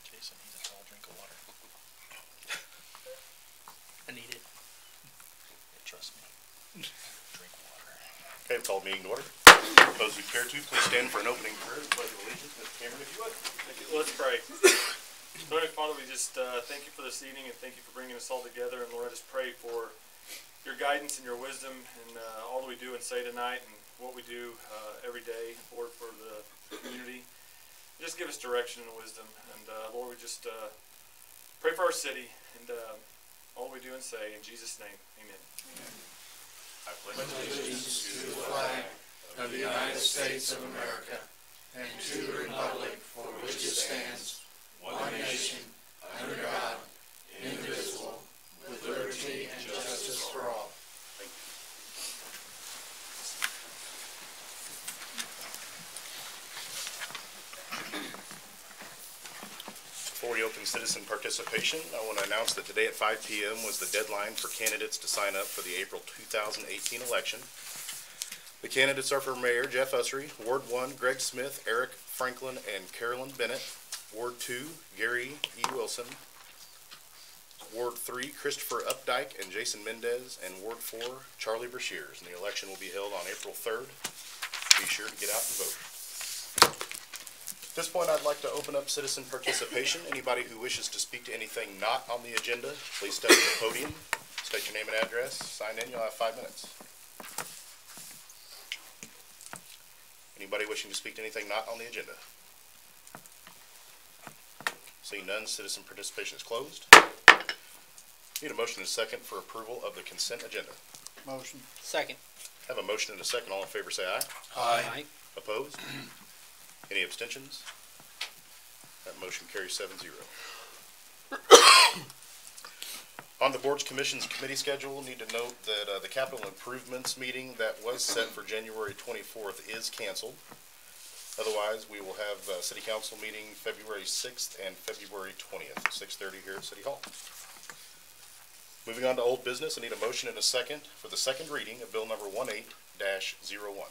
Jason needs a tall drink of water. I need it. Yeah, trust me. Drink water. Okay, we'll call the meeting to order. Those who care to, please stand for an opening prayer. Pledge of allegiance. Mr. Cameron, if you would. Thank you. Let's pray. Lord, Father, we just thank you for this evening and thank you for bringing us all together. And Lord, I just pray for your guidance and your wisdom and all that we do and say tonight and what we do every day, Lord, for the community. Just give us direction and wisdom. And Lord, we just pray for our city and all we do and say. In Jesus' name, amen. I pledge allegiance to the flag of the United States of America and to the republic for which it stands, one nation, under God, indivisible, with liberty and justice for all. Thank you. Before we open citizen participation, I want to announce that today at 5 p.m. was the deadline for candidates to sign up for the April 2018 election. The candidates are for Mayor Jeff Usry, Ward 1, Greg Smith, Eric Franklin, and Carolyn Bennett. Ward 2, Gary E. Wilson. Ward 3, Christopher Updike and Jason Mendez. And Ward 4, Charlie Brashears. And the election will be held on April 3rd. Be sure to get out and vote. At this point, I'd like to open up citizen participation. Anybody who wishes to speak to anything not on the agenda, please step to the podium, state your name and address, sign in. You'll have 5 minutes. Anybody wishing to speak to anything not on the agenda? Seeing none, citizen participation is closed. Need a motion and a second for approval of the consent agenda. Motion. Second. Have a motion and a second. All in favor say aye. Aye. Opposed? Any abstentions? That motion carries 7-0. On the board's commission's committee schedule, need to note that the capital improvements meeting that was set for January 24th is canceled. Otherwise, we will have a city council meeting February 6th and February 20th at 6:30 here at City Hall. Moving on to old business, I need a motion and a second for the second reading of bill number 18-01.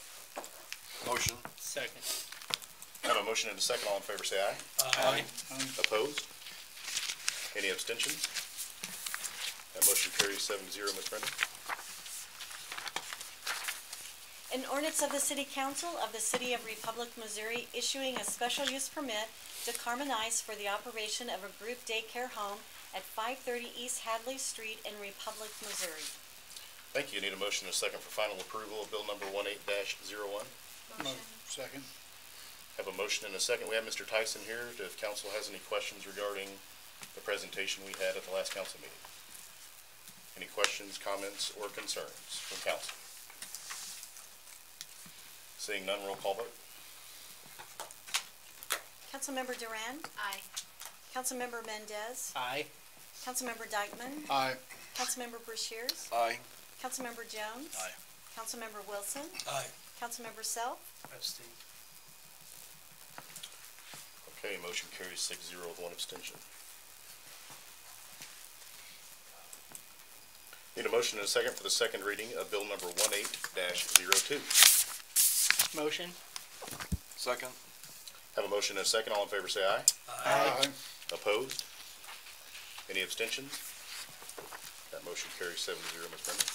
Motion. Second. Have a motion and a second. All in favor say aye. Aye. Opposed? Any abstentions? That motion carries 7-0, Ms. Brenda. An ordinance of the City Council of the City of Republic, Missouri issuing a special use permit to Carmen Ice for the operation of a group daycare home at 530 East Hadley Street in Republic, Missouri. Thank you. Need a motion and a second for final approval of bill number 18-01. Motion. Second. Have a motion and a second. We have Mr. Tyson here if council has any questions regarding the presentation we had at the last council meeting. Any questions, comments, or concerns from council? Seeing none, roll call vote. Councilmember Duran? Aye. Councilmember Mendez? Aye. Councilmember Dykeman? Aye. Councilmember Brashears? Aye. Councilmember Jones? Aye. Councilmember Wilson? Aye. Councilmember Self? Abstain. Okay, motion carries 6-0 with one abstention. Need a motion and a second for the second reading of bill number 18-02. Motion. Second. Have a motion and a second. All in favor say aye. Aye. Opposed? Any abstentions? That motion carries 7-0, Ms. Brenda.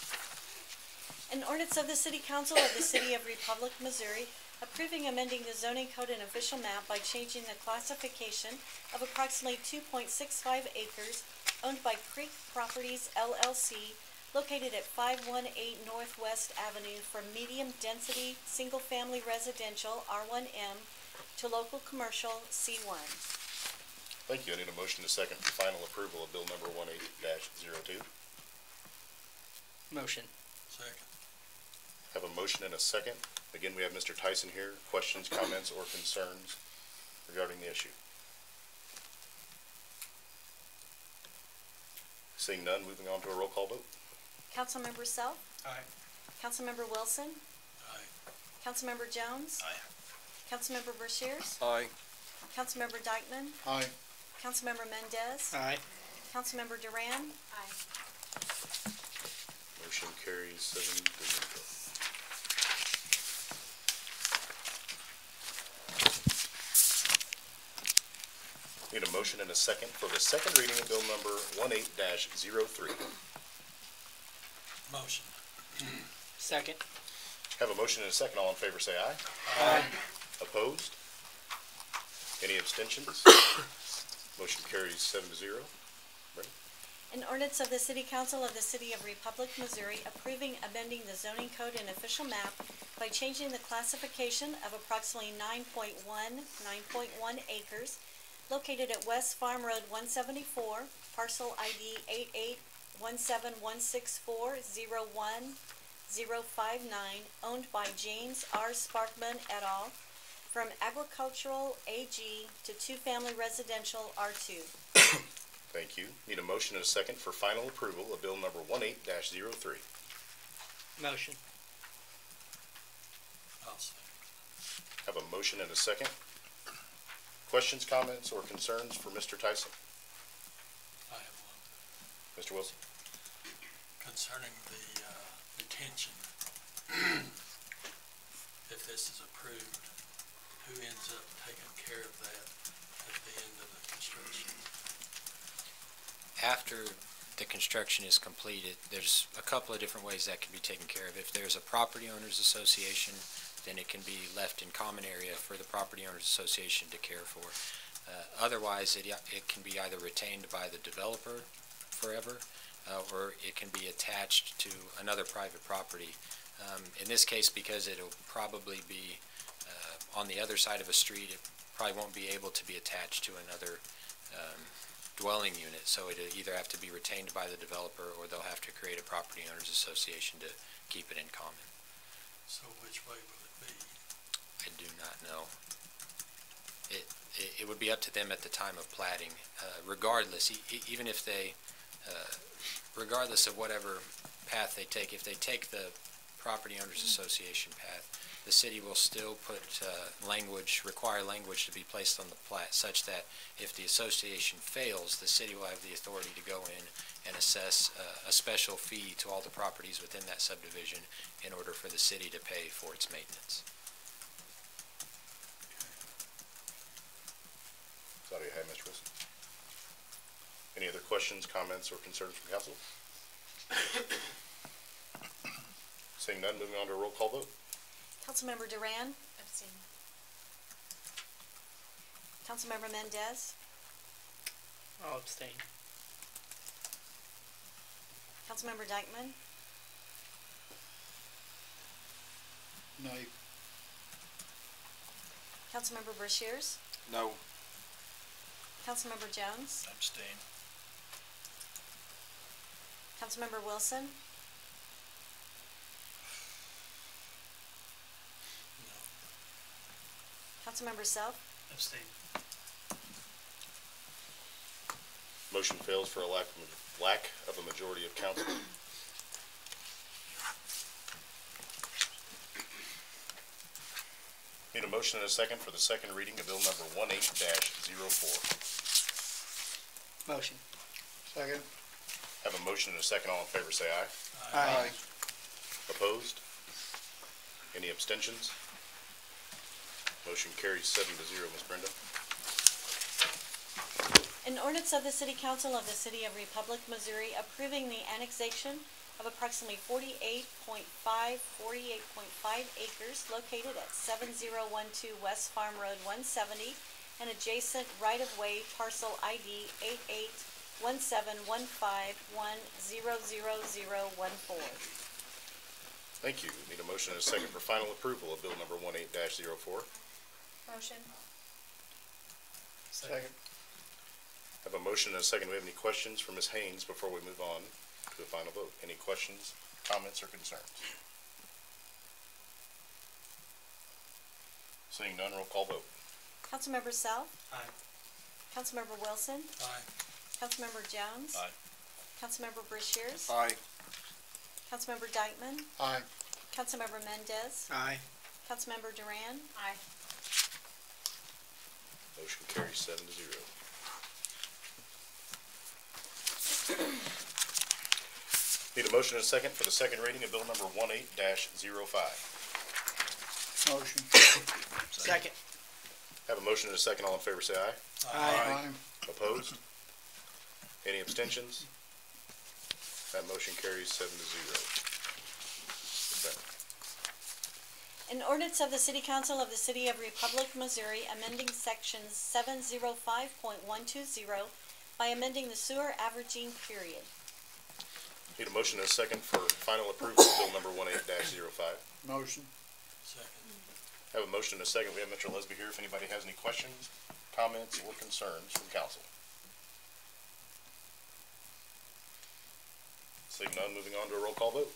An ordinance of the City Council of the City of Republic, Missouri approving amending the zoning code and official map by changing the classification of approximately 2.65 acres owned by Creek Properties, LLC, located at 518 Northwest Avenue from medium-density, single-family residential, R1M, to local commercial, C1. Thank you. I need a motion and a second for final approval of bill number 18-02. Motion. Second. Have a motion and a second. Again, we have Mr. Tyson here. Questions, comments, or concerns regarding the issue? Seeing none, moving on to a roll call vote. Councilmember Self? Aye. Councilmember Wilson? Aye. Councilmember Jones? Aye. Councilmember Brashears? Aye. Councilmember Dykeman? Aye. Councilmember Mendez? Aye. Councilmember Duran? Aye. Motion carries 7-0. Need a motion and a second for the second reading of bill number 18-03. Motion. Second. Have a motion and a second. All in favor say aye. Aye. Opposed? Any abstentions? Motion carries 7-0. An ordinance of the City Council of the City of Republic, Missouri, approving amending the zoning code and official map by changing the classification of approximately 9.1 acres located at West Farm Road 174, parcel ID 881716401059, owned by James R. Sparkman et al., from agricultural AG to two-family residential R2. Thank you. Need a motion and a second for final approval of bill number 18-03. Motion. I'll second. Have a motion and a second. Questions, comments, or concerns for Mr. Tyson? I have one. Mr. Wilson? Concerning the retention, if this is approved, who ends up taking care of that at the end of the construction? After the construction is completed, there's a couple of different ways that can be taken care of. If there's a property owners association, then it can be left in common area for the property owners association to care for. Otherwise, it can be either retained by the developer forever, or it can be attached to another private property. In this case, because it'll probably be on the other side of a street, it probably won't be able to be attached to another dwelling unit, so it'll either have to be retained by the developer or they'll have to create a property owners association to keep it in common. So which way will it be? I do not know. It would be up to them at the time of platting, regardless, even if they, regardless of whatever path they take, if they take the property owners association path, the city will still put require language to be placed on the plat such that if the association fails, the city will have the authority to go in and assess a special fee to all the properties within that subdivision in order for the city to pay for its maintenance. That's all you have, Mr. Wilson. Any other questions, comments, or concerns from council? Seeing none, moving on to a roll call vote. Councilmember Duran? Abstain. Councilmember Mendez? I'll abstain. Councilmember Dykeman? No. Councilmember Brashears? No. Councilmember Jones? Abstain. Councilmember Wilson? No. Councilmember Self? Abstain. Motion fails for a lack of a majority of council. Need a motion and a second for the second reading of bill number 18-04. Motion. Second. Have a motion and a second. All in favor say aye. Aye. Opposed? Any abstentions? Motion carries 7-0, Ms. Brenda. An ordinance of the City Council of the City of Republic, Missouri, approving the annexation of approximately 48.5 acres located at 7012 West Farm Road 170 and adjacent right-of-way parcel ID 881715100014. Thank you. Need a motion and a second for final approval of bill number 18-04. Motion. Second. Have a motion and a second. Do we have any questions for Ms. Haynes before we move on to the final vote? Any questions, comments, or concerns? Seeing none, roll call vote. Councilmember Self? Aye. Councilmember Wilson? Aye. Councilmember Jones? Aye. Councilmember Brashears? Aye. Councilmember Dykeman? Aye. Councilmember Mendez? Aye. Councilmember Duran. Aye. Motion carries 7-0. Need a motion and a second for the second reading of bill number 18-05. Motion. Second. Have a motion and a second. All in favor say aye. Aye. Opposed? Any abstentions? That motion carries 7-0. An ordinance of the City Council of the City of Republic, Missouri, amending sections 705.120 by amending the sewer averaging period. Need a motion and a second for final approval of bill number 18-05. Motion. Second. Have a motion and a second. We have Mr. Lesby here if anybody has any questions, comments, or concerns from council. Seeing none, moving on to a roll call vote.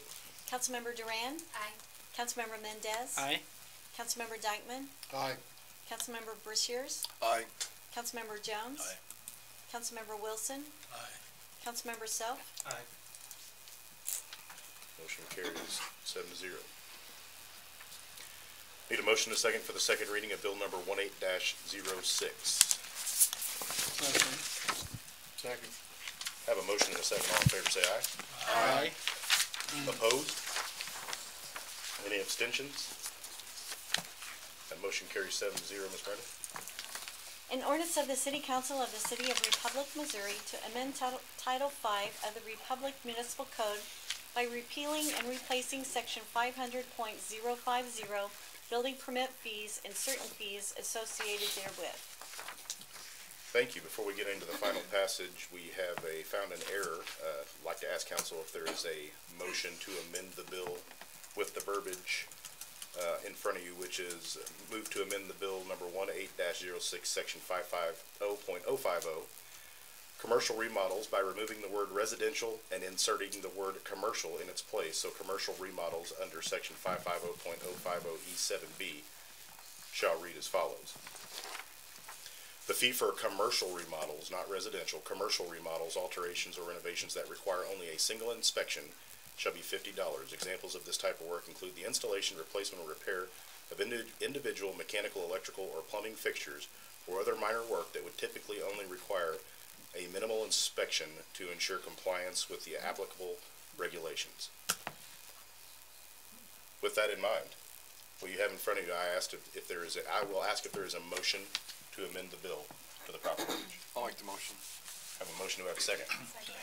Councilmember Duran. Aye. Councilmember Mendez. Aye. Councilmember Dykeman. Aye. Councilmember Brashears. Aye. Councilmember Jones. Aye. Councilmember Wilson. Aye. Councilmember Self. Aye. Motion carries 7-0. Need a motion and a second for the second reading of bill number 18-06. Motion. Second. Have a motion and a second. All in favor say aye. Aye. Opposed? Any abstentions? That motion carries 7-0, Ms. Brenda. An ordinance of the City Council of the City of Republic, Missouri to amend Title V of the Republic Municipal Code by repealing and replacing Section 500.050, building permit fees and certain fees associated therewith. Thank you. Before we get into the final passage, we have found an error. I'd like to ask council if there is a motion to amend the bill with the verbiage in front of you, which is move to amend the bill number 18-06, section 550.050, commercial remodels by removing the word residential and inserting the word commercial in its place. So commercial remodels under section 550.050E7B shall read as follows. The fee for commercial remodels, not residential, commercial remodels, alterations, or renovations that require only a single inspection shall be $50. Examples of this type of work include the installation, replacement, or repair of individual mechanical, electrical, or plumbing fixtures, or other minor work that would typically only require a minimal inspection to ensure compliance with the applicable regulations. With that in mind, what you have in front of you, I will ask if there is a motion to amend the bill for the proper verbiage. I like the motion. Have a motion, do I have a second? Second.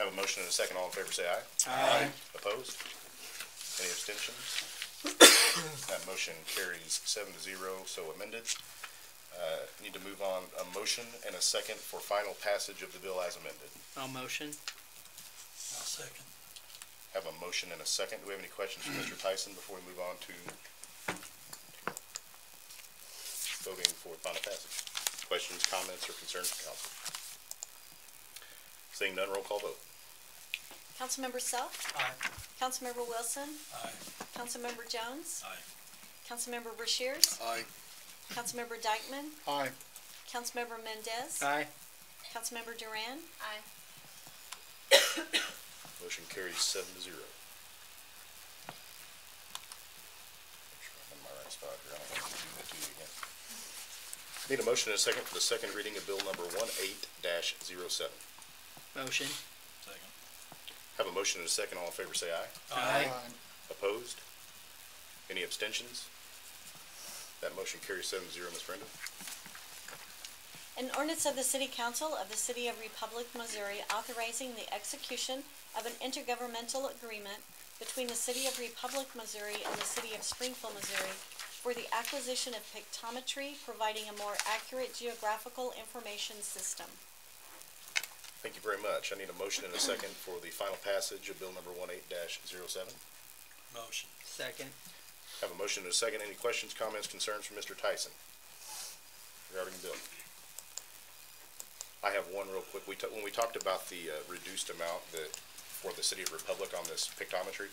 Have a motion and a second. All in favor say aye. Aye. Opposed? Any abstentions? That motion carries 7-0, so amended. Need to move on. A motion and a second for final passage of the bill as amended. I'll motion. I'll second. Have a motion and a second. Do we have any questions for Mr. Tyson before we move on to voting for final passage? Questions, comments, or concerns from council? Seeing none, roll call vote. Councilmember Self. Aye. Councilmember Wilson. Aye. Councilmember Jones. Aye. Councilmember Brashears. Aye. Councilmember Dykeman. Aye. Councilmember Mendez. Aye. Councilmember Duran. Aye. Motion carries 7-0. I'm in my right spot here. I don't have to do that to you again. Need a motion and a second for the second reading of bill number 18-07. Motion. Second. Have a motion and a second. All in favor say aye. Aye. Opposed? Any abstentions? That motion carries 7-0, Ms. Brenda. An ordinance of the City Council of the City of Republic, Missouri, authorizing the execution of an intergovernmental agreement between the City of Republic, Missouri and the City of Springfield, Missouri for the acquisition of pictometry, providing a more accurate geographical information system. Thank you very much. I need a motion and a second for the final passage of bill number 18-07. Motion. Second. Have a motion and a second. Any questions, comments, concerns from Mr. Tyson regarding the bill? I have one real quick. When we talked about the reduced amount for the City of Republic on this pictometry,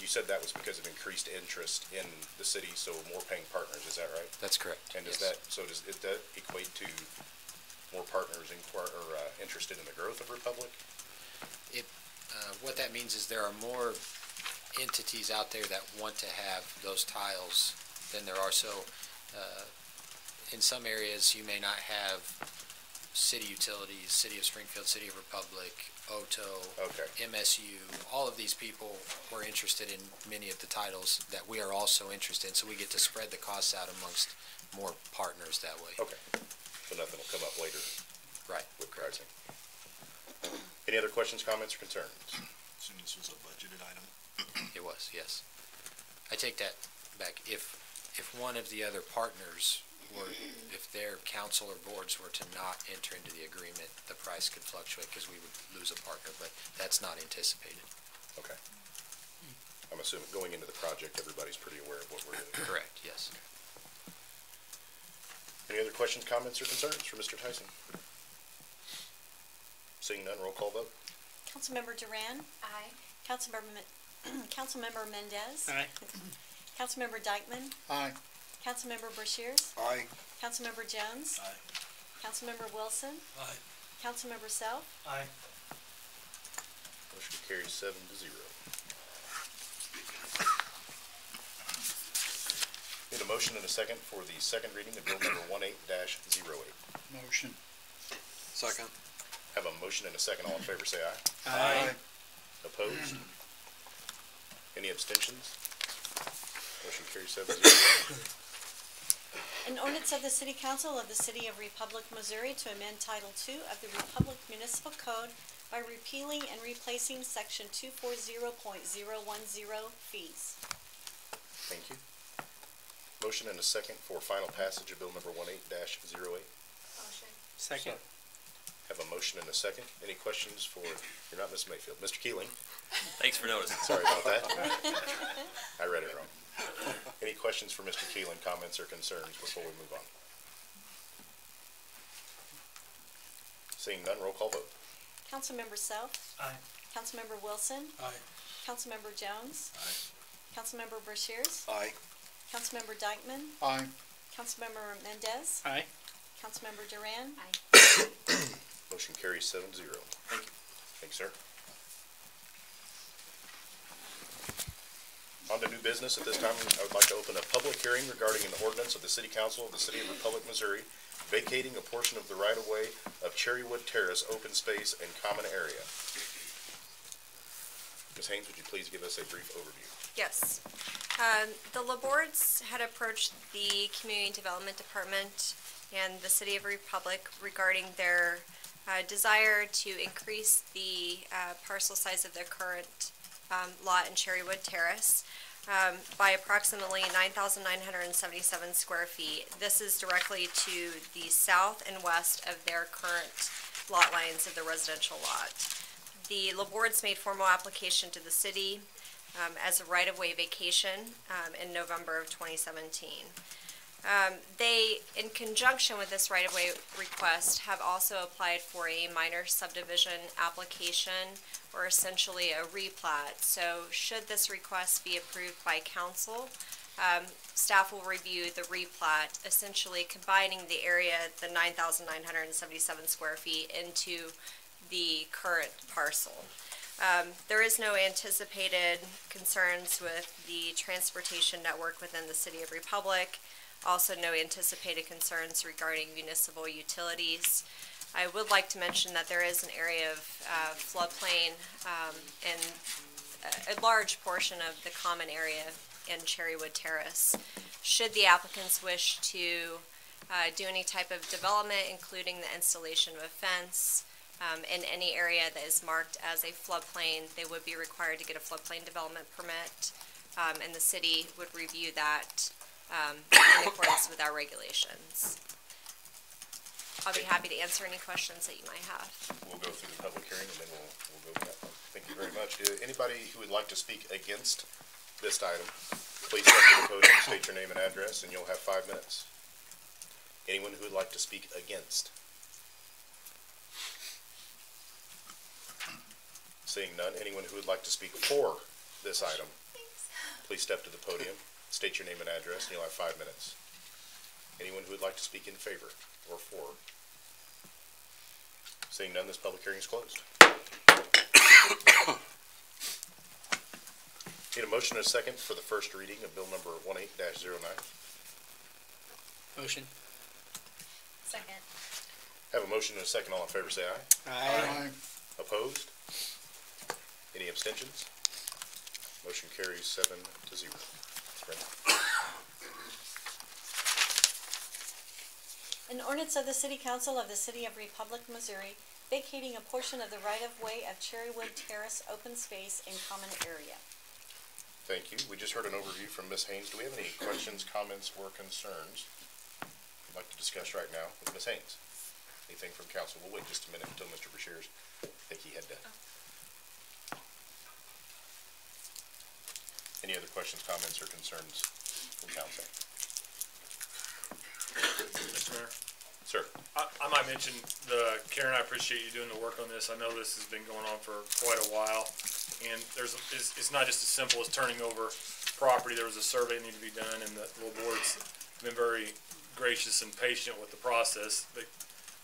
you said that was because of increased interest in the city, so more paying partners. Is that right? That's correct. And does that equate to more partners interested in the growth of Republic? What that means is there are more entities out there that want to have those tiles than there are. So in some areas, you may not have city utilities, City of Springfield, City of Republic, OTO, Okay. MSU. All of these people were interested in many of the titles that we are also interested in, so we get to spread the costs out amongst more partners that way. Okay. So nothing will come up later Right. with pricing. Any other questions, comments, or concerns? Assume this was a budgeted item. It was, yes. I take that back. If one of the other partners were, if their council or boards were to not enter into the agreement, the price could fluctuate because we would lose a partner, but that's not anticipated. Okay. I'm assuming going into the project, everybody's pretty aware of what we're doing. Correct, yes. Any other questions, comments, or concerns for Mr. Tyson? Seeing none, roll call vote. Councilmember Duran. Aye. Councilmember Mendez. Aye. Councilmember Dykeman. Aye. Councilmember Brashears. Aye. Councilmember Jones. Aye. Councilmember Wilson. Aye. Councilmember Self. Aye. Motion carries 7-0. Need a motion and a second for the second reading of bill number 18-08. Motion. Second. Have a motion and a second. All in favor, say aye. Aye. Opposed? Any abstentions? Motion carries 7-0. An ordinance of the City Council of the City of Republic, Missouri to amend Title II of the Republic Municipal Code by repealing and replacing Section 240.010 fees. Thank you. Motion and a second for final passage of bill number 18-08. Motion. Second. Have a motion and a second. Any questions for, you're not Ms. Mayfield, Mr. Keeling? Thanks for noticing. Sorry about that. I read it wrong. Any questions for Mr. Keeling, comments or concerns before we move on? Seeing none, roll call vote. Councilmember Self. Aye. Councilmember Wilson. Aye. Councilmember Jones. Aye. Councilmember Brashears. Aye. Councilmember Dykeman. Aye. Councilmember Mendez. Aye. Councilmember Duran. Aye. Motion carries 7-0. Thank you. Thanks, sir. On to new business. At this time, I would like to open a public hearing regarding an ordinance of the City Council of the City of Republic, Missouri, vacating a portion of the right-of-way of Cherrywood Terrace open space and common area. Ms. Haynes, would you please give us a brief overview? Yes. The LaBoards had approached the Community Development Department and the City of Republic regarding their desire to increase the parcel size of their current lot in Cherrywood Terrace by approximately 9,977 square feet. This is directly to the south and west of their current lot lines of the residential lot. The LaBoards made formal application to the city as a right-of-way vacation in November of 2017. They, in conjunction with this right-of-way request, have also applied for a minor subdivision application, or essentially a replat. So should this request be approved by council, staff will review the replat, essentially combining the area, the 9,977 square feet, into the current parcel. There is no anticipated concerns with the transportation network within the City of Republic. Also, no anticipated concerns regarding municipal utilities. I would like to mention that there is an area of floodplain and a large portion of the common area in Cherrywood Terrace. Should the applicants wish to do any type of development, including the installation of a fence in any area that is marked as a floodplain, they would be required to get a floodplain development permit, and the city would review that in accordance with our regulations. I'll be happy to answer any questions that you might have. We'll go through the public hearing and then we'll go with that one. Thank you very much. Anybody who would like to speak against this item, please step to the podium, state your name and address, and you'll have 5 minutes. Anyone who would like to speak against? Seeing none, anyone who would like to speak for this item, please step to the podium, state your name and address, and you'll have 5 minutes. Anyone who would like to speak in favor or for? Seeing none, this public hearing is closed. Need a motion and a second for the first reading of bill number 18-09. Motion. Second. Have a motion and a second. All in favor say aye. Aye. Opposed? Any abstentions? Motion carries 7-0. Ms. Brenda. An ordinance of the City Council of the City of Republic, Missouri, vacating a portion of the right-of-way of Cherrywood Terrace open space in common area. Thank you. We just heard an overview from Ms. Haynes. Do we have any questions, comments, or concerns you'd like to discuss right now with Ms. Haynes? Anything from council? We'll wait just a minute until Mr. Brashears, I think he had to. Any other questions, comments, or concerns from council? Mr. Mayor? Sir? I might mention, Karen, I appreciate you doing the work on this. I know this has been going on for quite a while, and it's not just as simple as turning over property. There was a survey that needed to be done, and the little board's been very gracious and patient with the process. But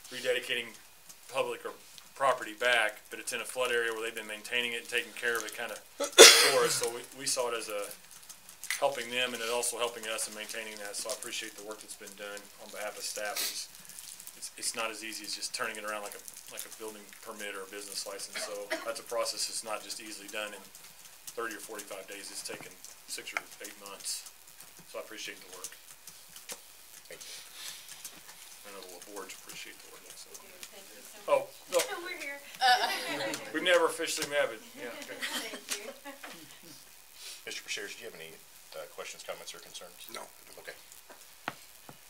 rededicating public or property back, but it's in a flood area where they've been maintaining it and taking care of it kind of for us. So we saw it as helping them, and it also helping us in maintaining that. So I appreciate the work that's been done on behalf of staff. It's not as easy as just turning it around like a building permit or a business license. So that's a process that's not just easily done in 30 or 45 days. It's taken 6 or 8 months. So I appreciate the work. Thank you. I know the boards appreciate the work. So. Thank you so much. Oh, no, We're here. we've never officially met, but yeah. Okay. Thank you. Mr. Brashears, do you have any questions, comments, or concerns? No. Okay.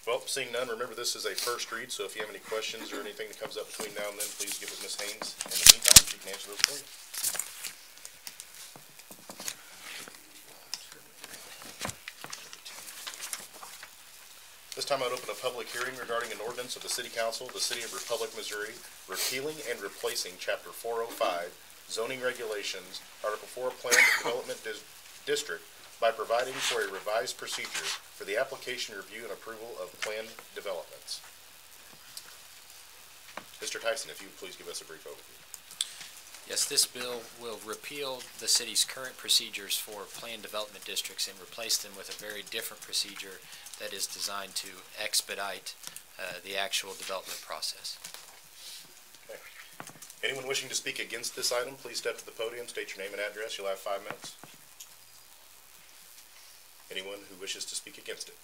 Well, seeing none, remember this is a first read, so if you have any questions or anything that comes up between now and then, please get with Ms. Haynes. In the meantime, she can answer those for you. This time I'd open a public hearing regarding an ordinance of the City Council of the City of Republic, Missouri, repealing and replacing Chapter 405, Zoning Regulations, Article 4, Planned Development District, by providing for a revised procedure for the application, review, and approval of planned developments. Mr. Tyson, if you would please give us a brief overview. Yes, this bill will repeal the city's current procedures for planned development districts and replace them with a very different procedure that is designed to expedite the actual development process. Okay. Anyone wishing to speak against this item, please step to the podium, state your name and address. You'll have 5 minutes. Anyone who wishes to speak against it?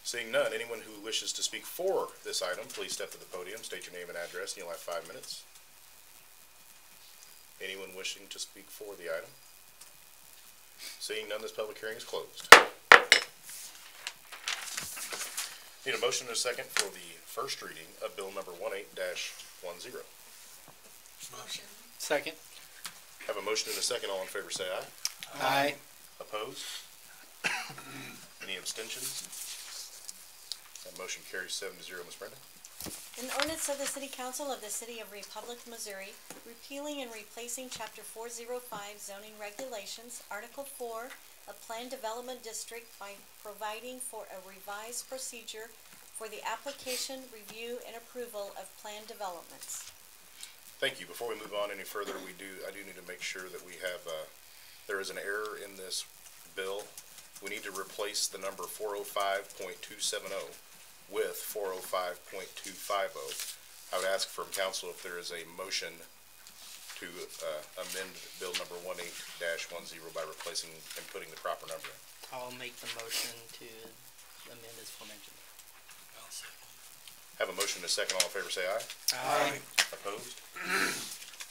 Seeing none, anyone who wishes to speak for this item, please step to the podium, state your name and address, and you'll have 5 minutes. Anyone wishing to speak for the item? Seeing none, this public hearing is closed. Need a motion and a second for the first reading of bill number 18-10. Motion. Second. Have a motion and a second. All in favor say aye. Aye. Opposed? Any abstentions? That motion carries 7-0. Ms. Brenda? An ordinance of the City Council of the City of Republic, Missouri, repealing and replacing Chapter 405 Zoning Regulations, Article 4, a Planned Development District by providing for a revised procedure for the application, review, and approval of planned developments. Thank you. Before we move on any further, I do need to make sure that we have, there is an error in this bill. We need to replace the number 405.270 with 405.250. I would ask from council if there is a motion to amend bill number 18-10 by replacing and putting the proper number in. I'll make the motion to amend as aforementioned. I'll second. Have a motion and a second. All in favor say aye. Aye. Opposed?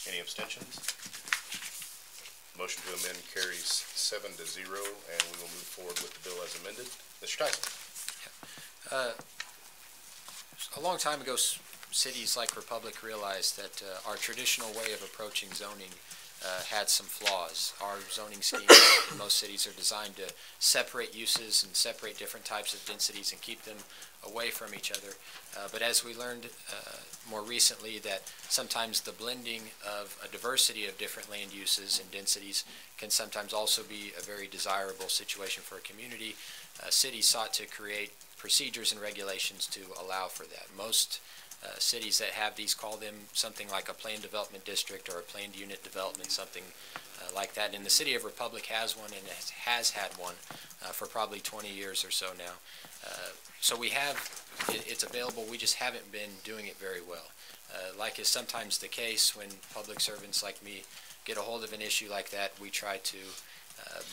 Any abstentions? Motion to amend carries 7-0, and we will move forward with the bill as amended. Mr. Tyson? A long time ago, cities like Republic realized that our traditional way of approaching zoning had some flaws. Our zoning schemes in most cities are designed to separate uses and separate different types of densities and keep them away from each other. But as we learned more recently that sometimes the blending of a diversity of different land uses and densities can sometimes also be a very desirable situation for a community, cities sought to create procedures and regulations to allow for that. Most cities that have these call them something like a planned development district or a planned unit development, something like that. And the City of Republic has one and has had one for probably 20 years or so now. So we have, it's available, we just haven't been doing it very well. Like is sometimes the case when public servants like me get a hold of an issue like that, we try to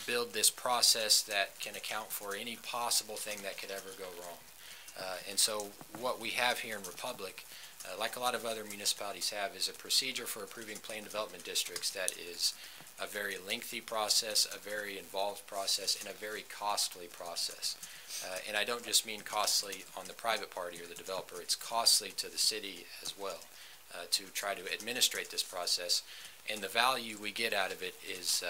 build this process that can account for any possible thing that could ever go wrong. And so what we have here in Republic, like a lot of other municipalities have, is a procedure for approving planned development districts that is a very lengthy process, a very involved process, and a very costly process. And I don't just mean costly on the private party or the developer, it's costly to the city as well to try to administrate this process. And the value we get out of it is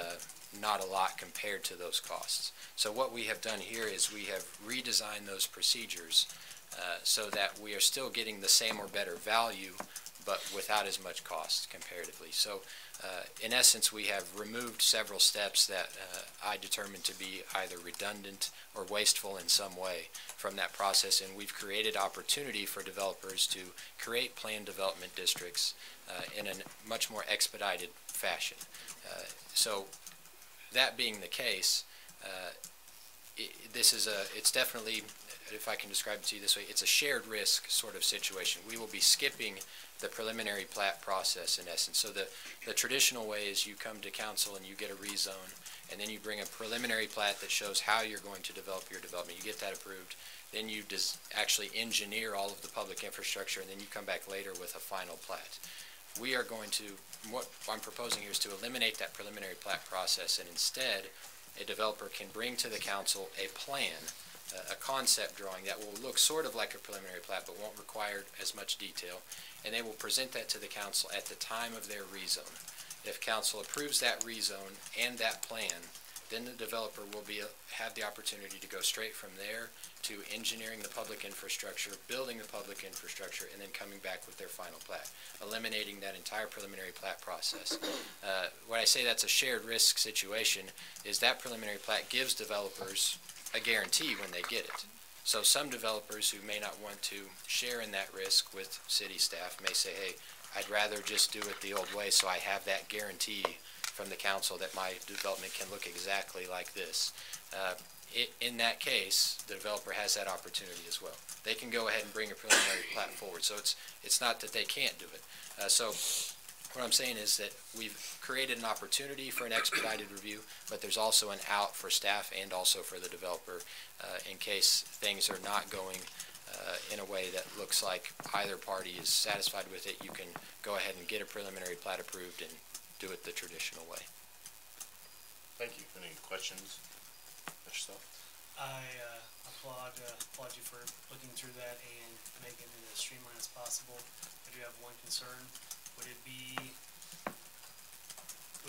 not a lot compared to those costs. So what we have done here is we have redesigned those procedures so that we are still getting the same or better value, but without as much cost comparatively. So in essence, we have removed several steps that I determined to be either redundant or wasteful in some way from that process, and we've created opportunity for developers to create planned development districts in a much more expedited fashion. So that being the case, it's definitely, if I can describe it to you this way, it's a shared risk sort of situation. We will be skipping the preliminary plat process in essence. So the traditional way is you come to council and you get a rezone, and then you bring a preliminary plat that shows how you're going to develop your development. You get that approved. Then you actually engineer all of the public infrastructure, and then you come back later with a final plat. We are going to, what I'm proposing here is to eliminate that preliminary plat process, and instead a developer can bring to the council a plan, a concept drawing that will look sort of like a preliminary plat but won't require as much detail, and they will present that to the council at the time of their rezone. If council approves that rezone and that plan, then the developer will have the opportunity to go straight from there to engineering the public infrastructure, building the public infrastructure, and then coming back with their final plat, eliminating that entire preliminary plat process. When I say that's a shared risk situation, is that preliminary plat gives developers a guarantee when they get it. So some developers who may not want to share in that risk with city staff may say, hey, I'd rather just do it the old way so I have that guarantee from the council that my development can look exactly like this. In that case, the developer has that opportunity as well. They can go ahead and bring a preliminary plat forward. So it's not that they can't do it. So what I'm saying is that we've created an opportunity for an expedited review, but there's also an out for staff and also for the developer in case things are not going in a way that looks like either party is satisfied with it. You can go ahead and get a preliminary plat approved and do it the traditional way. Thank you. Any questions? Yourself? I applaud you for looking through that and making it as streamlined as possible. I do have one concern. Would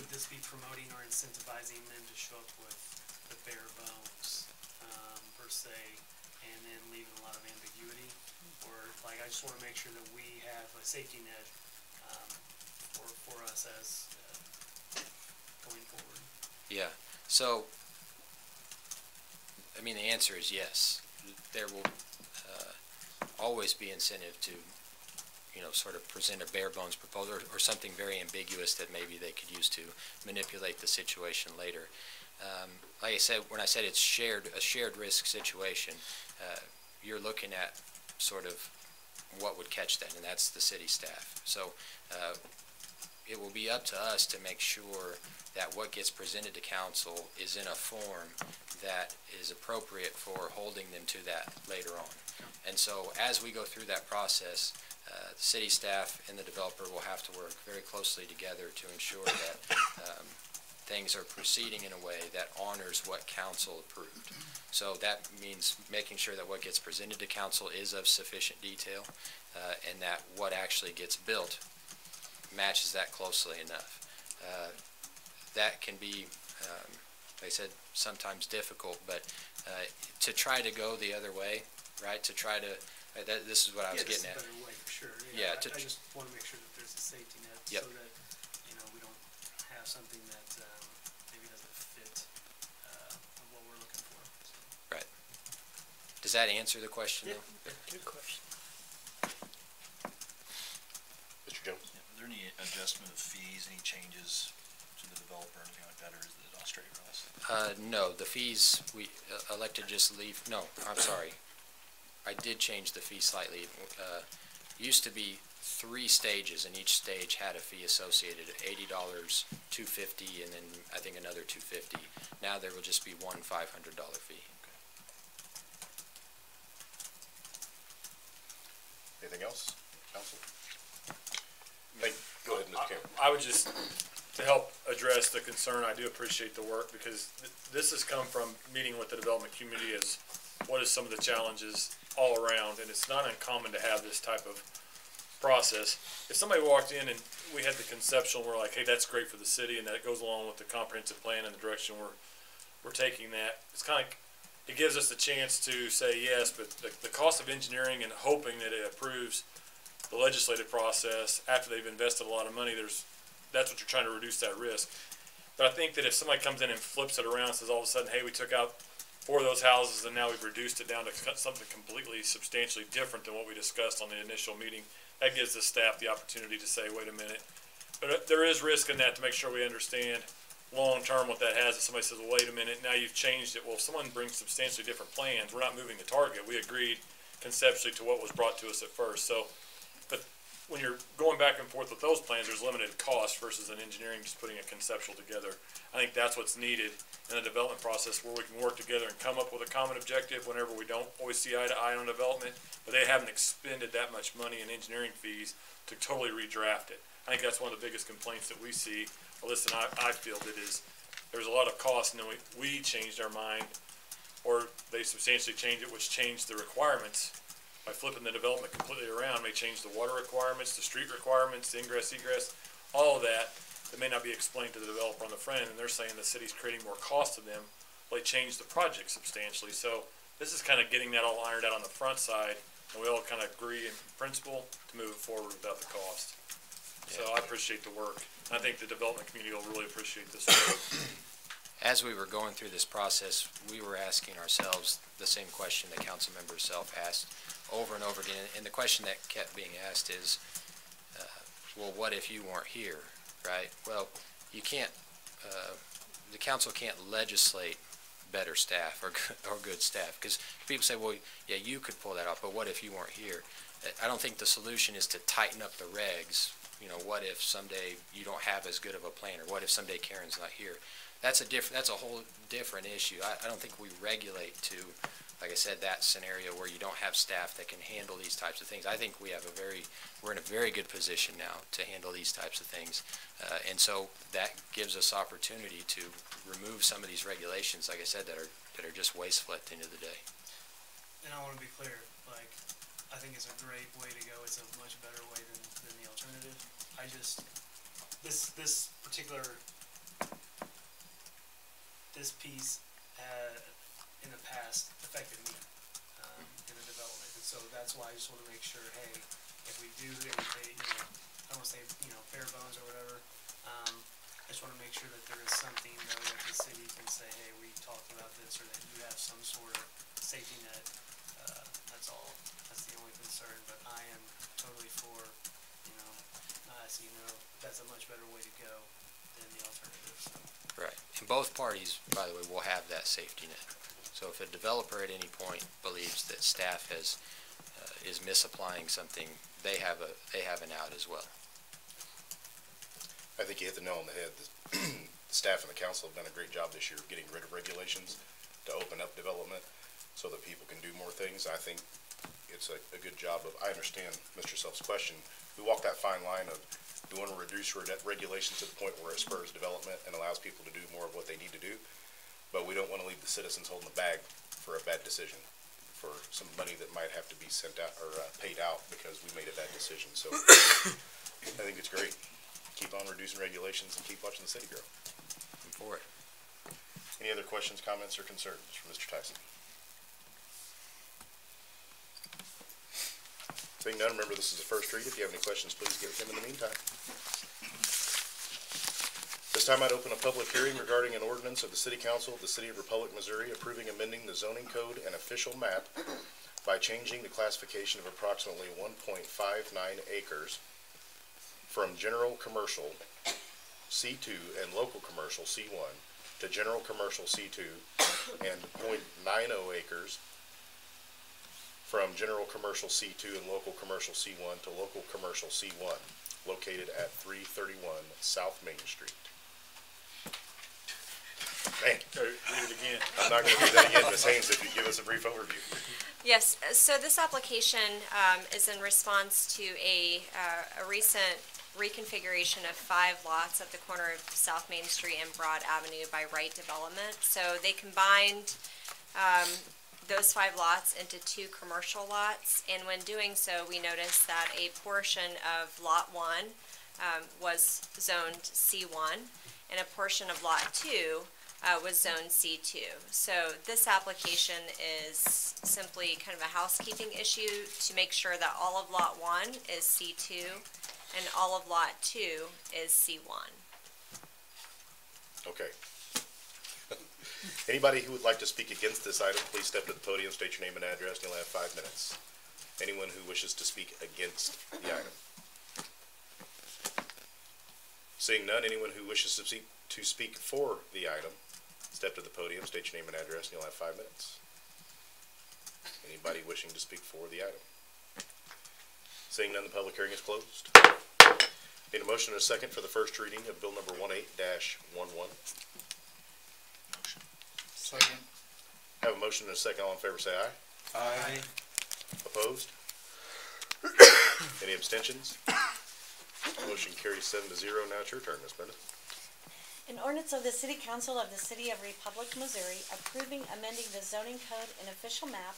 this be promoting or incentivizing them to show up with the bare bones, per se, and then leaving a lot of ambiguity? Or, like, I just want to make sure that we have a safety net for us as going forward. Yeah. So, I mean, the answer is yes. There will always be incentive to, sort of present a bare bones proposal or something very ambiguous that maybe they could use to manipulate the situation later. Like I said, when I said it's a shared risk situation, you're looking at sort of what would catch that, and that's the city staff. So it will be up to us to make sure that what gets presented to council is in a form that is appropriate for holding them to that later on. And so as we go through that process, the city staff and the developer will have to work very closely together to ensure that things are proceeding in a way that honors what council approved. So that means making sure that what gets presented to council is of sufficient detail and that what actually gets built matches that closely enough. That can be, like I said, sometimes difficult, but to try to go the other way, right, to try to, this is what I was getting at. It's a better way for sure. Yeah, I just want to make sure that there's a safety net so that, we don't have something that maybe doesn't fit what we're looking for. So. Right. Does that answer the question, though? Good question. adjustment of fees, any changes to the developer, anything like that, or is it all straight across? No, the fees, we elected just leave, no, I'm sorry. I did change the fee slightly. Used to be 3 stages, and each stage had a fee associated, $80, $250, and then I think another $250. Now there will just be one $500 fee. Anything else, council? Go ahead, Mr. Cameron. I would just, to help address the concern, I do appreciate the work, because this has come from meeting with the development community as what is some of the challenges all around, and it's not uncommon to have this type of process. If somebody walked in and we had the conceptual, we're like, hey, that's great for the city, and that goes along with the comprehensive plan and the direction we're taking that, it's kind of, it gives us the chance to say yes, but the cost of engineering and hoping that it approves the legislative process after they've invested a lot of money, that's what you're trying to reduce that risk. But I think that if somebody comes in and flips it around and says all of a sudden, hey, we took out 4 of those houses and now we've reduced it down to something completely substantially different than what we discussed on the initial meeting, that gives the staff the opportunity to say, wait a minute. But there is risk in that, to make sure we understand long-term what that has. If somebody says, well, wait a minute, now you've changed it. Well, if someone brings substantially different plans, we're not moving the target. We agreed conceptually to what was brought to us at first. So, but when you're going back and forth with those plans, there's limited cost versus an engineering just putting a conceptual together. I think that's what's needed in the development process, where we can work together and come up with a common objective whenever we don't always see eye to eye on development, but they haven't expended that much money in engineering fees to totally redraft it. I think that's one of the biggest complaints that we see, or listen, I feel that is, there's a lot of cost, and then we changed our mind, or they substantially changed it, which changed the requirements. By flipping the development completely around, may change the water requirements, the street requirements, the ingress, egress, all of that may not be explained to the developer on the front end, and they're saying the city's creating more cost to them. Well, they changed the project substantially. So this is kind of getting that all ironed out on the front side, and we all kind of agree in principle to move it forward without the cost. So I appreciate the work. I think the development community will really appreciate this work. As we were going through this process, we were asking ourselves the same question that council member self asked over and over again. And the question that kept being asked is, well, what if you weren't here, right? Well, you can't, the council can't legislate better staff or good staff, because people say, well, yeah, you could pull that off, but what if you weren't here? I don't think the solution is to tighten up the regs. You know, what if someday you don't have as good of a plan, or what if someday Karen's not here? That's a whole different issue. I don't think we regulate to, like I said, that scenario where you don't have staff that can handle these types of things. I think we're in a very good position now to handle these types of things. And so that gives us opportunity to remove some of these regulations, like I said, that are just wasteful at the end of the day. And I want to be clear, like, I think it's a great way to go. It's a much better way than the alternative. I just, this particular, this piece in the past affected me in the development, and so that's why I just want to make sure, hey, if we do anything, you know, I don't want to say, you know, bare bones or whatever, I just want to make sure that there is something though that the city can say, hey, we talked about this, or that you have some sort of safety net. That's all. That's the only concern, but I am totally for, you know, so you know, that's a much better way to go than the alternative. So. Right. And both parties, by the way, will have that safety net. So if a developer at any point believes that staff is misapplying something, they have an out as well. I think you hit the nail on the head. The staff and the council have done a great job this year of getting rid of regulations to open up development so that people can do more things. I think it's a good job of, I understand Mr. Self's question. We walk that fine line of, we want to reduce regulations to the point where it spurs development and allows people to do more of what they need to do. But we don't want to leave the citizens holding the bag for a bad decision, for some money that might have to be sent out or paid out because we made a bad decision. So I think it's great. Keep on reducing regulations and keep watching the city grow. I'm for it. Any other questions, comments, or concerns from Mr. Tyson? Seeing none, remember this is the first read. If you have any questions, please give them in the meantime. This time I'd open a public hearing regarding an ordinance of the City Council of the City of Republic, Missouri, approving amending the zoning code and official map by changing the classification of approximately 1.59 acres from general commercial C2 and local commercial C1 to general commercial C2 and .90 acres from general commercial C2 and local commercial C1 to local commercial C1 located at 331 South Main Street. Man, Read it again. I'm not going to do that again, Ms. Haynes, if you give us a brief overview. Yes, so this application is in response to a recent reconfiguration of 5 lots at the corner of South Main Street and Broad Avenue by Wright Development. So they combined those 5 lots into 2 commercial lots, and when doing so, we noticed that a portion of Lot 1 was zoned C1, and a portion of Lot 2 was zoned C2. So this application is simply kind of a housekeeping issue to make sure that all of Lot 1 is C2 and all of Lot 2 is C1. Okay. Anybody who would like to speak against this item, please step to the podium, state your name and address, and you'll have 5 minutes. Anyone who wishes to speak against the item? Seeing none, anyone who wishes to speak for the item, step to the podium, state your name and address, and you'll have 5 minutes. Anybody wishing to speak for the item? Seeing none, the public hearing is closed. Need a motion and a second for the first reading of bill number 18-11. Second. Have a motion and a second. All in favor say aye. Aye. Opposed? Any abstentions? Motion carries 7-0. Now it's your turn, Ms. Brenda. An ordinance of the City Council of the City of Republic, Missouri, approving amending the zoning code and official map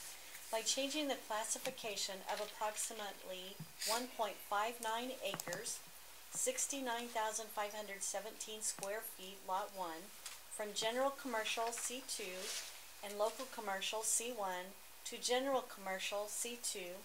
by changing the classification of approximately 1.59 acres, 69,517 square feet, Lot 1, from general commercial C2 and local commercial C1 to general commercial C2,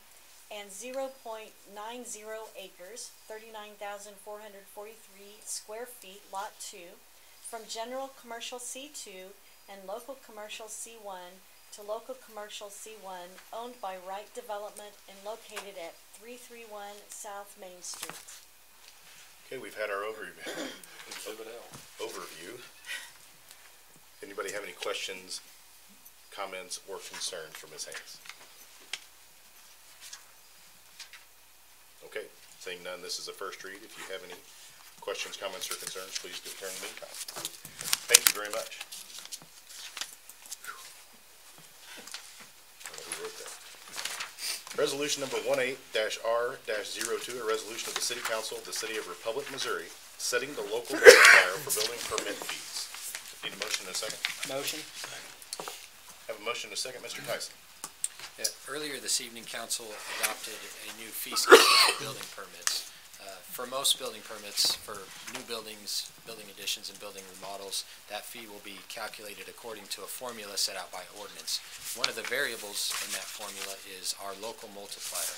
and 0.90 acres, 39,443 square feet, Lot 2, from general commercial C2 and local commercial C1 to local commercial C1 owned by Wright Development and located at 331 South Main Street. Okay, we've had our overview. Anybody have any questions, comments, or concerns for Ms. Haynes? Okay, seeing none, this is a first read. If you have any questions, comments, or concerns, please do turn in the meantime. Thank you very much. I don't know who wrote that. Resolution number 18-R-02, a resolution of the City Council of the City of Republic, Missouri, setting the local multiplier for building permit fees. Need a motion and a second? Motion. Have a motion and a second, Mr. Tyson. Yeah, earlier this evening, council adopted a new fee schedule for building permits. For most building permits, for new buildings, building additions, and building remodels, that fee will be calculated according to a formula set out by ordinance. One of the variables in that formula is our local multiplier,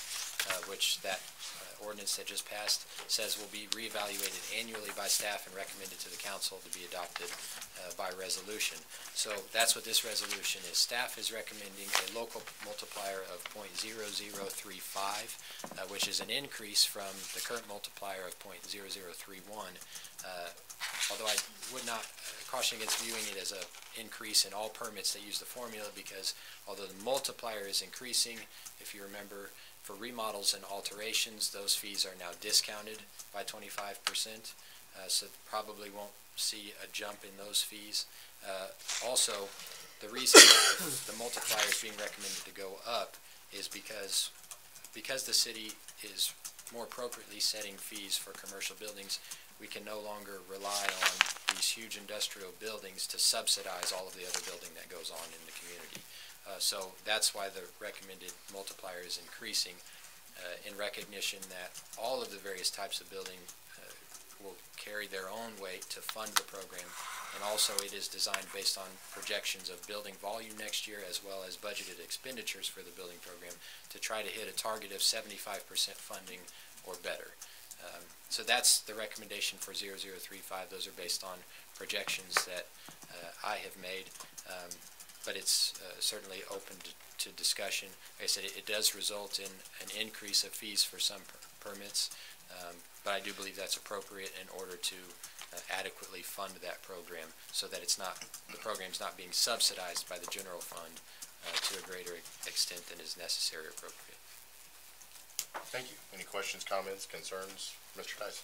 which that ordinance that just passed says will be reevaluated annually by staff and recommended to the council to be adopted by resolution. So that's what this resolution is. Staff is recommending a local multiplier of 0.0035, which is an increase from the current multiplier of 0.0031. Although I would not caution against viewing it as an increase in all permits that use the formula, because although the multiplier is increasing, if you remember, for remodels and alterations, those fees are now discounted by 25%, so probably won't see a jump in those fees. Also, the reason that the multiplier is being recommended to go up is because the city is more appropriately setting fees for commercial buildings. We can no longer rely on these huge industrial buildings to subsidize all of the other building that goes on in the community. So that's why the recommended multiplier is increasing in recognition that all of the various types of building will carry their own weight to fund the program, and also it is designed based on projections of building volume next year as well as budgeted expenditures for the building program to try to hit a target of 75% funding or better. So that's the recommendation for 0035. Those are based on projections that I have made. But it's certainly open to discussion. Like I said, it does result in an increase of fees for some permits. but I do believe that's appropriate in order to adequately fund that program so that the program's not being subsidized by the general fund to a greater extent than is necessary or appropriate. Thank you. Any questions, comments, concerns? Mr. Tyson?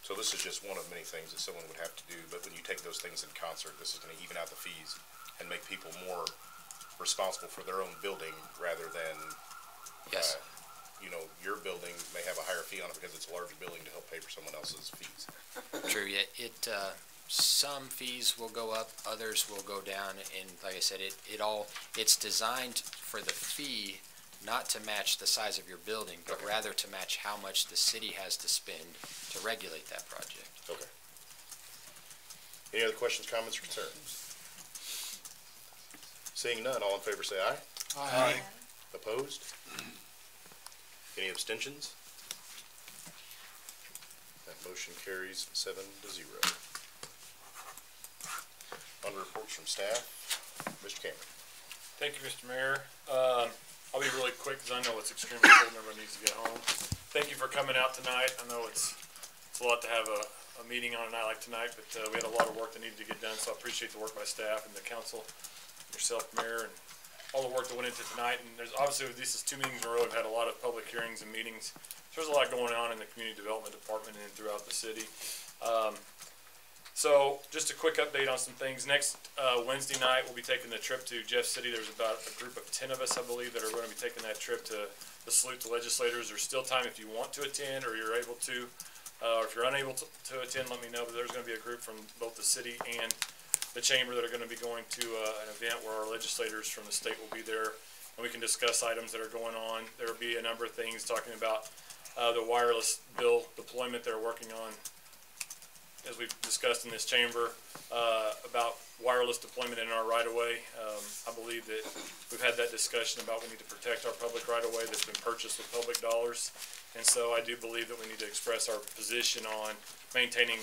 So this is just one of many things that someone would have to do, but when you take those things in concert, this is going to even out the fees and make people more responsible for their own building rather than, Yes. Your building may have a higher fee on it because it's a larger building to help pay for someone else's fees. True. Yeah, some fees will go up, others will go down, and like I said, it's designed for the fee not to match the size of your building, but rather to match how much the city has to spend to regulate that project. Okay. Any other questions, comments, or concerns? Seeing none, all in favor say aye. Aye. Opposed? Any abstentions? That motion carries 7-0. On reports from staff, Mr. Cameron. Thank you, Mr. Mayor. I'll be really quick because I know it's extremely cold and everyone needs to get home. Thank you for coming out tonight. I know it's a lot to have a meeting on a night like tonight, but we had a lot of work that needed to get done, so I appreciate the work by staff and the council, yourself, Mayor, and all the work that went into tonight. And there's obviously, this is 2 meetings in a row. We've had a lot of public hearings and meetings. So there's a lot going on in the community development department and throughout the city. So just a quick update on some things. Next Wednesday night, we'll be taking the trip to Jeff City. There's about a group of 10 of us, I believe, that are going to be taking that trip to salute the legislators. There's still time if you want to attend or you're able to, or if you're unable to attend, let me know. But there's going to be a group from both the city and the chamber that are going to be going to an event where our legislators from the state will be there, and we can discuss items that are going on. There will be a number of things talking about the wireless bill deployment they're working on, as we've discussed in this chamber, about wireless deployment in our right-of-way. I believe that we've had that discussion about we need to protect our public right-of-way that's been purchased with public dollars. And so I do believe that we need to express our position on maintaining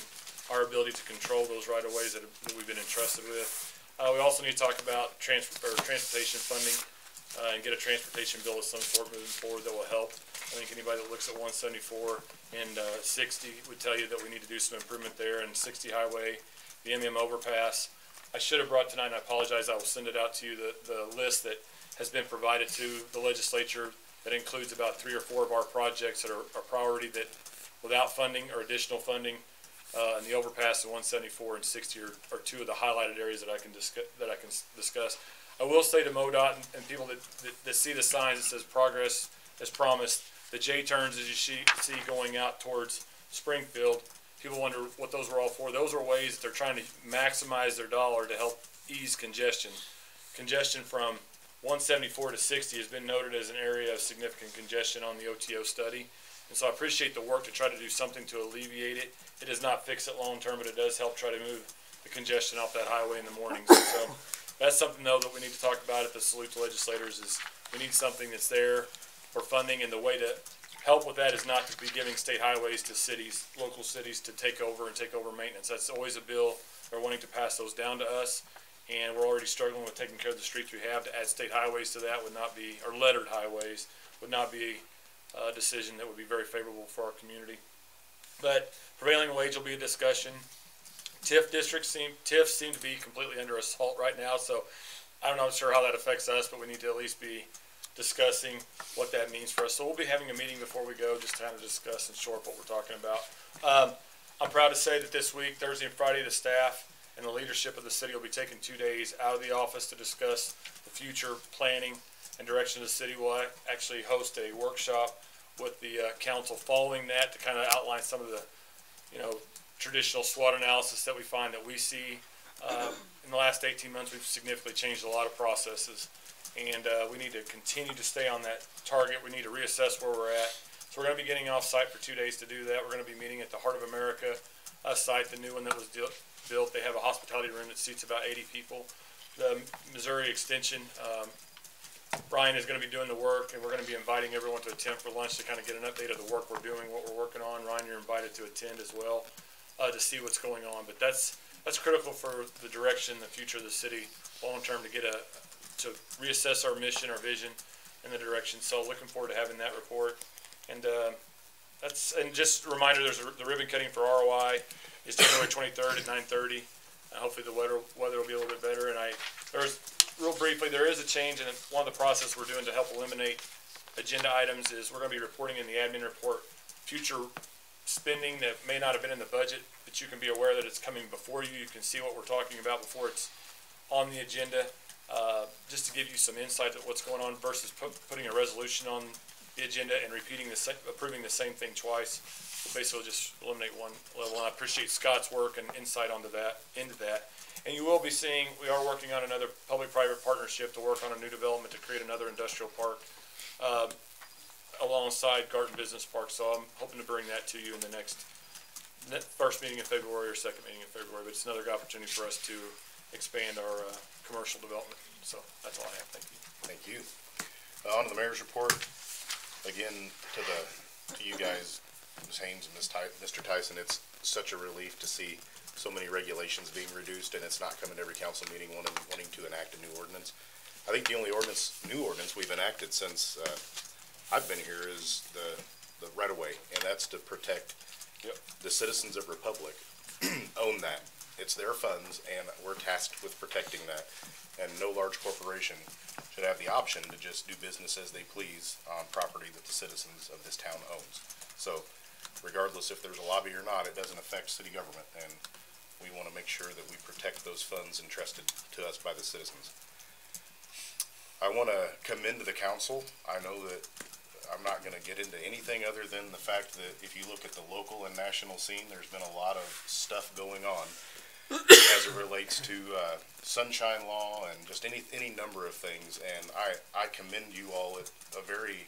our ability to control those right-of-ways that we've been entrusted with. We also need to talk about transportation funding and get a transportation bill of some sort moving forward that will help. I think anybody that looks at 174 and 60 would tell you that we need to do some improvement there, and 60 highway, the overpass. I should have brought tonight, and I apologize, I will send it out to you, the list that has been provided to the legislature that includes about 3 or 4 of our projects that are a priority that without funding or additional funding, and the overpass and 174 and 60 are 2 of the highlighted areas that I can discuss. I will say to MoDOT and people that see the signs that says progress as promised, the J-turns as you see going out towards Springfield, people wonder what those were all for. Those are ways that they're trying to maximize their dollar to help ease congestion. Congestion from 174 to 60 has been noted as an area of significant congestion on the OTO study. And so I appreciate the work to try to do something to alleviate it. It does not fix it long term, but it does help try to move the congestion off that highway in the mornings. So that's something, though, that we need to talk about at the Salute to Legislators is we need something that's there for funding, and the way to help with that is not to be giving state highways to cities, local cities, to take over maintenance. That's always a bill. They're wanting to pass those down to us, and we're already struggling with taking care of the streets we have. To add state highways to that would not be, or lettered highways, would not be a decision that would be very favorable for our community. But prevailing wage will be a discussion. TIFs seem to be completely under assault right now, so I'm not sure how that affects us, but we need to at least be discussing what that means for us. So we'll be having a meeting before we go just to kind of discuss in short what we're talking about. I'm proud to say that this week, Thursday and Friday, the staff and the leadership of the city will be taking 2 days out of the office to discuss the future planning and direction of the city. We'll actually host a workshop with the council following that to kind of outline some of the, traditional SWOT analysis that we find that we see. In the last 18 months, we've significantly changed a lot of processes, and we need to continue to stay on that target. We need to reassess where we're at. So we're going to be getting off site for 2 days to do that. We're going to be meeting at the Heart of America site, the new one that was built. They have a hospitality room that seats about 80 people. The Missouri Extension, Ryan is going to be doing the work, and we're going to be inviting everyone to attend for lunch to kind of get an update of the work we're doing, what we're working on. Ryan, you're invited to attend as well to see what's going on. But that's critical for the direction, the future of the city long term, to reassess our mission, our vision, in the direction. So looking forward to having that report. And and just a reminder, there's the ribbon cutting for ROI is January 23rd at 9:30. Hopefully the weather will be a little bit better. And real briefly, there is a change in one of the processes we're doing to help eliminate agenda items. Is we're going to be reporting in the admin report future spending that may not have been in the budget, but you can be aware that it's coming before you. You can see what we're talking about before it's on the agenda, just to give you some insight at what's going on versus putting a resolution on the agenda and approving the same thing twice. We'll basically just eliminate one level. And I appreciate Scott's work and insight into that. And you will be seeing, we are working on another public-private partnership to work on a new development to create another industrial park alongside Garden Business Park. So I'm hoping to bring that to you in the first meeting in February or second meeting in February. But it's another opportunity for us to expand our commercial development. So that's all I have. Thank you. Thank you. On to the mayor's report. Again, to you guys, Ms. Haynes and Mr. Tyson, it's such a relief to see so many regulations being reduced, and it's not coming to every council meeting wanting to enact a new ordinance. I think the only new ordinance we've enacted since I've been here is the right-of-way, and that's to protect the citizens of Republic own that. It's their funds, and we're tasked with protecting that. And no large corporation should have the option to just do business as they please on property that the citizens of this town owns. So regardless if there's a lobby or not, it doesn't affect city government, and we want to make sure that we protect those funds entrusted to us by the citizens. I want to commend the council. I know that I'm not going to get into anything other than the fact that if you look at the local and national scene, there's been a lot of stuff going on as it relates to sunshine law and just any number of things. And I commend you all at a very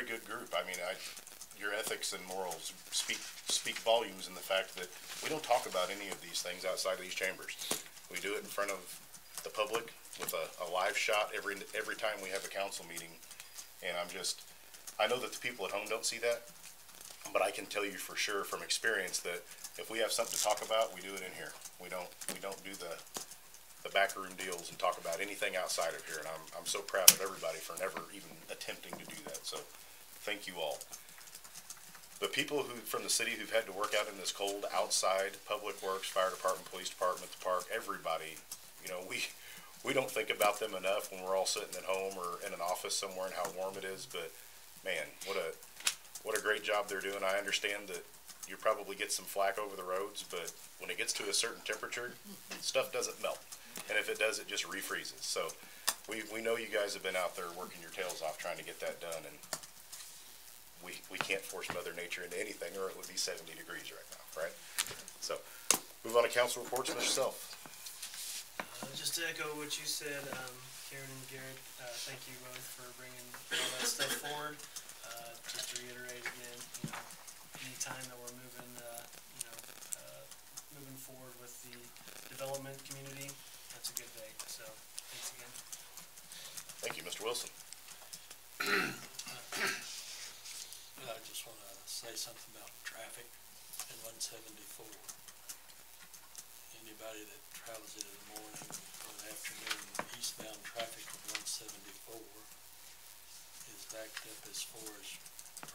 good group. I mean, your ethics and morals speak volumes in the fact that we don't talk about any of these things outside of these chambers. We do it in front of the public with a live shot every time we have a council meeting. And I know that the people at home don't see that, but I can tell you for sure from experience that if we have something to talk about, we do it in here. We don't do the backroom deals and talk about anything outside of here. And I'm so proud of everybody for never even attempting to do that. So thank you all. The people from the city who've had to work out in this cold outside, Public Works, Fire Department, Police Department, the park, everybody, we don't think about them enough when we're all sitting at home or in an office somewhere and how warm it is. But man, what a great job they're doing. I understand that you probably get some flack over the roads, but when it gets to a certain temperature, stuff doesn't melt. And if it does, it just refreezes. So we know you guys have been out there working your tails off trying to get that done, and we can't force Mother Nature into anything, or it would be 70 degrees right now, right? So move on to council reports. Mr. Self. Just to echo what you said, Karen and Garrett, thank you both for bringing all that stuff forward. Just to reiterate again, anytime that we're moving forward with the development community, that's a good day. So thanks again. Thank you, Mr. Wilson. I just want to say something about traffic in 174. Anybody that travels it in the morning or the afternoon, eastbound traffic of 174 is backed up as far as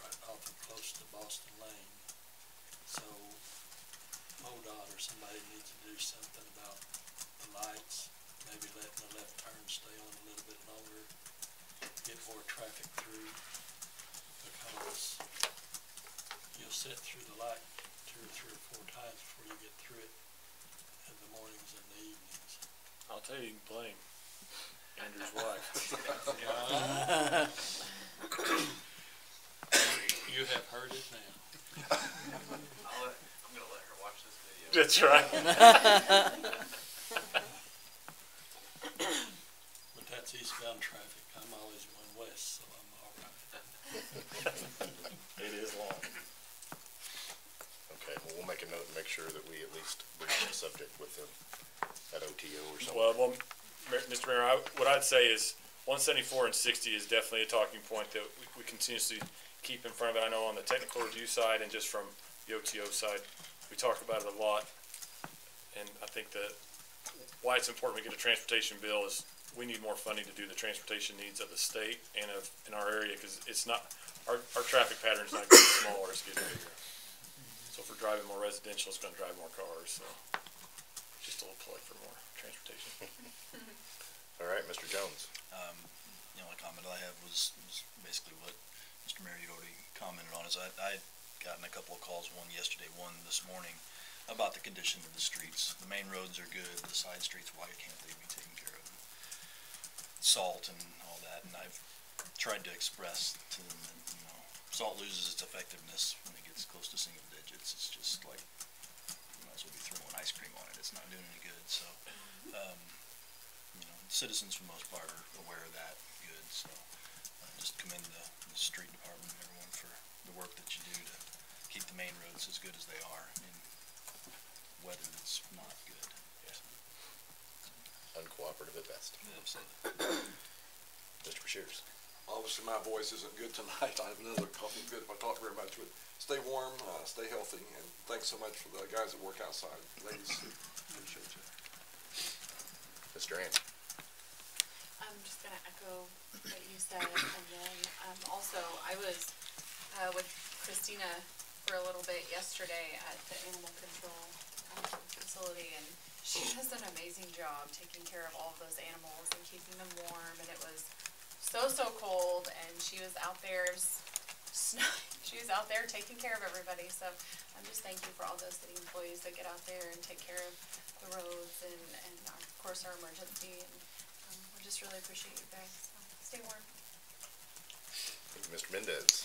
right off and close to Boston Lane. So MoDOT or somebody needs to do something about the lights, maybe letting the left turn stay on a little bit longer, get more traffic through, because you'll sit through the light 2 or 3 or 4 times before you get through it in the mornings and the evenings. I'll tell you, you can blame Andrew's wife. You have heard it now. I'm gonna let her watch this video. That's right. But that's eastbound traffic. I'm always going west, so I'm all right. It is long. Okay, well, we'll make a note and make sure that we at least bring the subject with them at OTO or something. Well, Mr. Mayor, what I'd say is 174 and 60 is definitely a talking point that we continuously keep in front of it. I know on the technical review side and just from the OTO side, we talk about it a lot. And I think that why it's important we get a transportation bill is we need more funding to do the transportation needs of the state and of, in our area, because it's not, our traffic pattern's not getting smaller, it's getting bigger. So if we're driving more residential, it's gonna drive more cars, so just a little plug for more transportation. All right, Mr. Jones. The only comment I have was basically what Mr. Mayor had already commented on, is I'd gotten a couple of calls, one yesterday, one this morning, about the condition of the streets. The main roads are good, the side streets, why can't they be taken care of? Salt and all that, and I've tried to express to them that, salt loses its effectiveness when it gets close to single digits. It's just like, you might as well be throwing ice cream on it. It's not doing any good, so, citizens for the most part are aware of that good, so just commend the street department and everyone for the work that you do to keep the main roads as good as they are in weather that's not good. Uncooperative at best. Absolutely. Mr. Bashir. Obviously, my voice isn't good tonight. I have another cough good if I talk very much, but stay warm, stay healthy, and thanks so much for the guys that work outside. Ladies, appreciate you. Mr. Andy. I'm just going to echo what you said, and then also I was with Christina for a little bit yesterday at the animal control facility, and she does an amazing job taking care of all of those animals and keeping them warm, and it was so cold, and she was out there she was out there taking care of everybody. So I'm just thank you for all those city employees that get out there and take care of the roads and of course our emergency, and we just really appreciate you guys. So stay warm. Thank you, Mr. Mendez.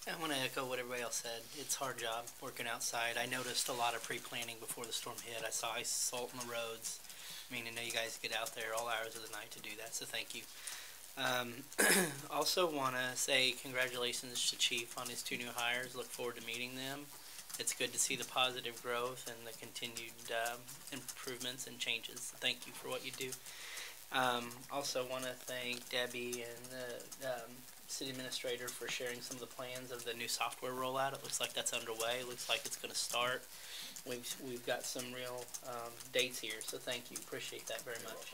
I want to echo what everybody else said. It's a hard job working outside. I noticed a lot of pre-planning before the storm hit. I saw ice, salt on the roads. I mean, I know you guys get out there all hours of the night to do that, so thank you. Also want to say congratulations to Chief on his 2 new hires. Look forward to meeting them. It's good to see the positive growth and the continued improvements and changes. Thank you for what you do. Also want to thank Debbie and the city administrator for sharing some of the plans of the new software rollout. It looks like that's underway. It looks like it's going to start. We've got some real dates here, so thank you. Appreciate that very much.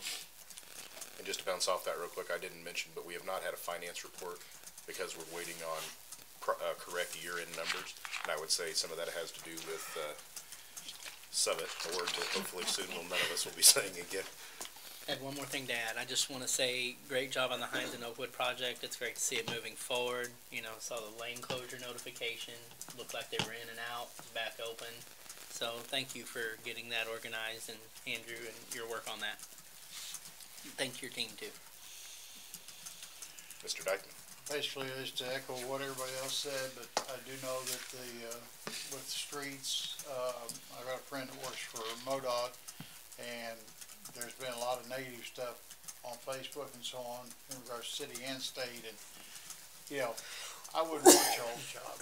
And just to bounce off that real quick, I didn't mention, but we have not had a finance report because we're waiting on correct year-end numbers. And I would say some of that has to do with Summit, a word that hopefully soon none of us will be saying again. I have one more thing to add. I just want to say great job on the Hines and Oakwood project. It's great to see it moving forward. Saw the lane closure notification. Looked like they were in and out, back open. So thank you for getting that organized, and Andrew and your work on that. Thank your team too. Mr. Dykeman. Basically, just to echo what everybody else said, but I do know that with the streets, I got a friend that works for MoDOT, and there's been a lot of negative stuff on Facebook and so on in regards to city and state, and I wouldn't want y'all's job,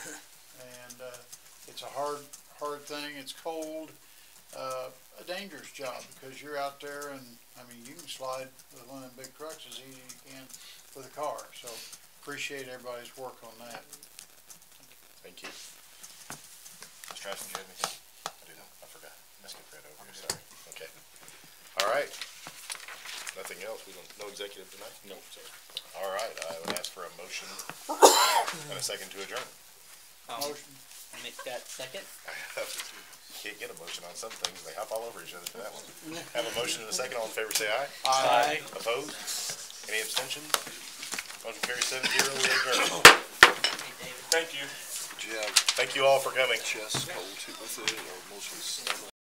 and it's a hard thing. It's cold. A dangerous job because you're out there, and I mean you can slide with one of them big trucks as easy as you can with a car. So appreciate everybody's work on that. Thank you. Mr. Ashton, do you have anything? I do not. I forgot. I skipped right over here. Sorry. Okay. All right. Nothing else. We don't. No executive tonight. No. Sir. All right. I would ask for a motion and a second to adjourn. Motion. Make that second. Can't get a motion on some things. They hop all over each other for that one. Have a motion and a second. All in favor say aye. Aye. Opposed? Any abstentions? Motion carries 7-0. We adjourn. Thank you. Did you have Thank you all for coming. chest cold too with it, or mostly stomach?